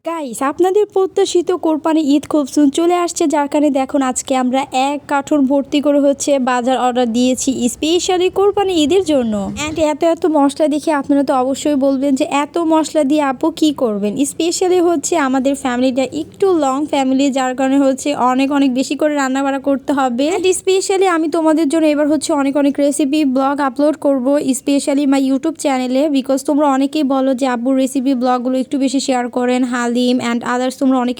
Guys আপনাদের প্রত্যাশিত কোরবানি ঈদ খুব সুন চলে আসছে, যার কারণে দেখুন আজকে আমরা এক কার্টুন ভর্তি করে বাজার অর্ডার দিয়েছি স্পেশালি কোরবানি ঈদের জন্য। অ্যান্ড এত মশলা দেখে আপনারা তো অবশ্যই বলবেন যে এত মশলা দিয়ে আপু কি করবেন। স্পেশালি আমাদের ফ্যামিলিটা একটু লং ফ্যামিলি, যার কারণে অনেক বেশি করে রান্না বাড়া করতে হবে। অ্যান্ড স্পেশালি আমি তোমাদের জন্য এবার অনেক রেসিপি ব্লগ আপলোড করব স্পেশালি মাই ইউটিউব চ্যানেলে, বিকজ তোমরা অনেকেই বলো যে আব্বুর রেসিপি ব্লগগুলো একটু বেশি শেয়ার করেন, হালিম অ্যান্ড আদার্স তোমরা অনেক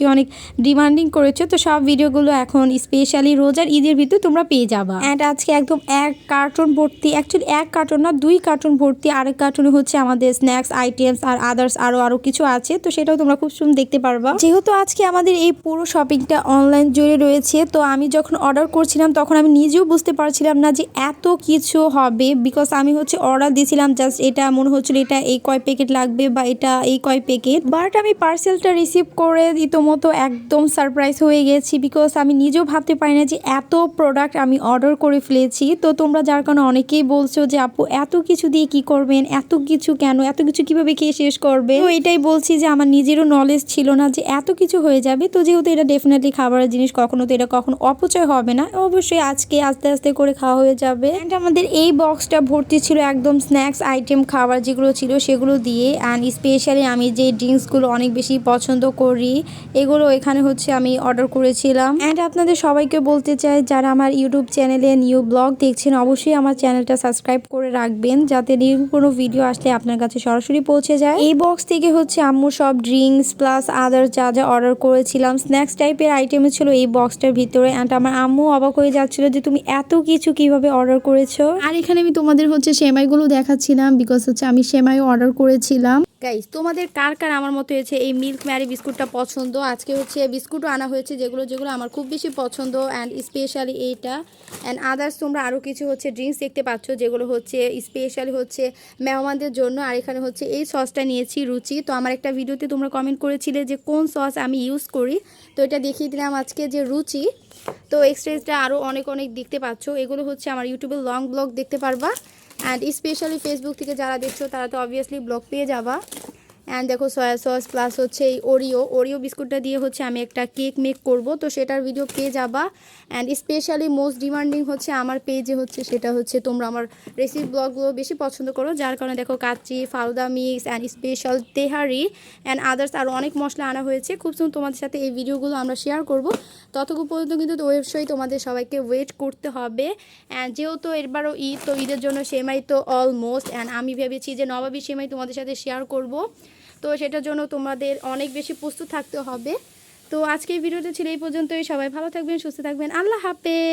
ডিমান্ডিং করেছো। তো সব ভিডিওগুলো এখন স্পেশালি রোজার ঈদের ভিতরে তোমরা পেয়ে যাবা। অ্যান্ড আজকে একদম এক কার্টুন ভর্তি, অ্যাকচুয়ালি এক কার্টুন না 2 কার্টুন ভর্তি, আরেক কার্টুনে আমাদের স্ন্যাক্স আইটেমস আর আদার্স আরো কিছু আছে। তো সেটাও তোমরা খুব সুন্দর দেখতে পারবা। যেহেতু আজকে আমাদের এই পুরো শপিংটা অনলাইন জুড়ে রয়েছে, তো আমি যখন অর্ডার করছিলাম তখন আমি নিজেও বুঝতে পারছিলাম না যে এত কিছু হবে, বিকজ আমি অর্ডার দিয়েছিলাম জাস্ট এটা মনে হচ্ছিল এটা এই কয় প্যাকেট লাগবে বা এটা এই কয় প্যাকেট, বাট আমি পার্সেলটা রিসিভ করে রীতিমতো একদম সারপ্রাইজ হয়ে গেছি, বিকজ আমি নিজেও ভাবতে পারি না যে এত প্রোডাক্ট আমি অর্ডার করে ফেলেছি। তো তোমরা যার কারণে অনেকেই বলছো যে আপু এত কিছু দিয়ে কি করবেন, এত কিছু কেন, এত কিছু কিভাবে খেয়ে শেষ করবে। তো এটাই বলছি যে আমার নিজেরও নলেজ ছিল না যে এত কিছু হয়ে যাবে। তো যেহেতু এটা ডেফিনেটলি খাবারের জিনিস, কখনো অপচয় হবে না, অবশ্যই আজকে আস্তে আস্তে করে খাওয়া হয়ে যাবে। অ্যান্ড আমাদের এই বক্সটা ভর্তি ছিল একদম স্ন্যাক্স আইটেম, খাবার যেগুলো ছিল সেগুলো দিয়ে। অ্যান্ড স্পেশালি আমি যে ড্রিঙ্কসগুলো অনেক বেশি পছন্দ করি এগুলো এখানে আমি অর্ডার করেছিলাম। অ্যান্ড আপনাদের সবাইকে বলতে চাই যারা আমার ইউটিউব চ্যানেলে নিউ ব্লগ দেখছেন অবশ্যই আমার চ্যানেলটা সাবস্ক্রাইব করে রাখবেন, যাতে নিউ কোনো ভিডিও আসলে আপনার কাছে সরাসরি পৌঁছে যায়। এই বক্স থেকে আম্মু সব ড্রিঙ্কস প্লাস আদার যা যা অর্ডার করেছিলাম স্ন্যাক্স টাইপের আইটেম ছিল এই বক্সটার ভিতরে। অ্যান্ড আমার আম্মু অবাক হয়ে যাচ্ছিল যে তুমি এত কিছু কিভাবে অর্ডার করেছো। আর এখানে আমি তোমাদের সেমাইগুলো দেখাচ্ছিলাম, বিকজ আমি সেমাইও অর্ডার করেছিলাম। গাইস তোমাদের কার কার আমার মতো এই মিল্ক ম্যারি বিস্কুটটা পছন্দ। আজকে বিস্কুটও আনা হয়েছে যেগুলো আমার খুব বেশি পছন্দ, অ্যান্ড স্পেশালি এইটা অ্যান্ড আদার্স তোমরা আরও কিছু ড্রিঙ্কস দেখতে পাচ্ছ যেগুলো স্পেশালি মেহমানদের জন্য। আর এখানে এই সসটা নিয়েছি রুচি। তো আমার একটা ভিডিওতে তোমরা কমেন্ট করেছিলে যে কোন সস আমি ইউজ করি, তো এটা দেখিয়ে দিলাম আজকে যে রুচি। তো এক্সট্রেসটা আরও অনেক দেখতে পাচ্ছ, এগুলো আমার ইউটিউবে লং ব্লগ দেখতে পারবা। অ্যান্ড স্পেশালি ফেসবুক থেকে যারা দেখছো তারা তো অবভিয়াসলি ব্লগ পেয়ে যাবা। অ্যান্ড দেখো সয়া সস প্লাস এই ওরিও বিস্কুটটা দিয়ে আমি একটা কেক মেক করব, তো সেটার ভিডিও পেয়ে যাবা। অ্যান্ড স্পেশালি মোস্ট ডিমান্ডিং আমার পেজে সেটা তোমরা আমার রেসিপি ব্লগগুলো বেশি পছন্দ করো, যার কারণে দেখো kacchi falooda mix and special tehari and others আরও অনেক মশলা আনা হয়েছে। খুব সুন্দর তোমাদের সাথে এই ভিডিওগুলো আমরা শেয়ার করব, ততক্ষণ পর্যন্ত কিন্তু অবশ্যই তোমাদের সবাইকে ওয়েট করতে হবে। অ্যান্ড যেহেতু এবারও ঈদ, তো ঈদের জন্য সেমাই তো অলমোস্ট, অ্যান্ড আমি ভেবেছি যে নবাবী সেমাই তোমাদের সাথে শেয়ার করব, তো সেটার জন্য তোমাদের অনেক বেশি প্রস্তুত থাকতে হবে। তো আজকের ভিডিওটা ছিল এই পর্যন্তই। সবাই ভালো থাকবেন, সুস্থ থাকবেন, আল্লাহ হাফেজ।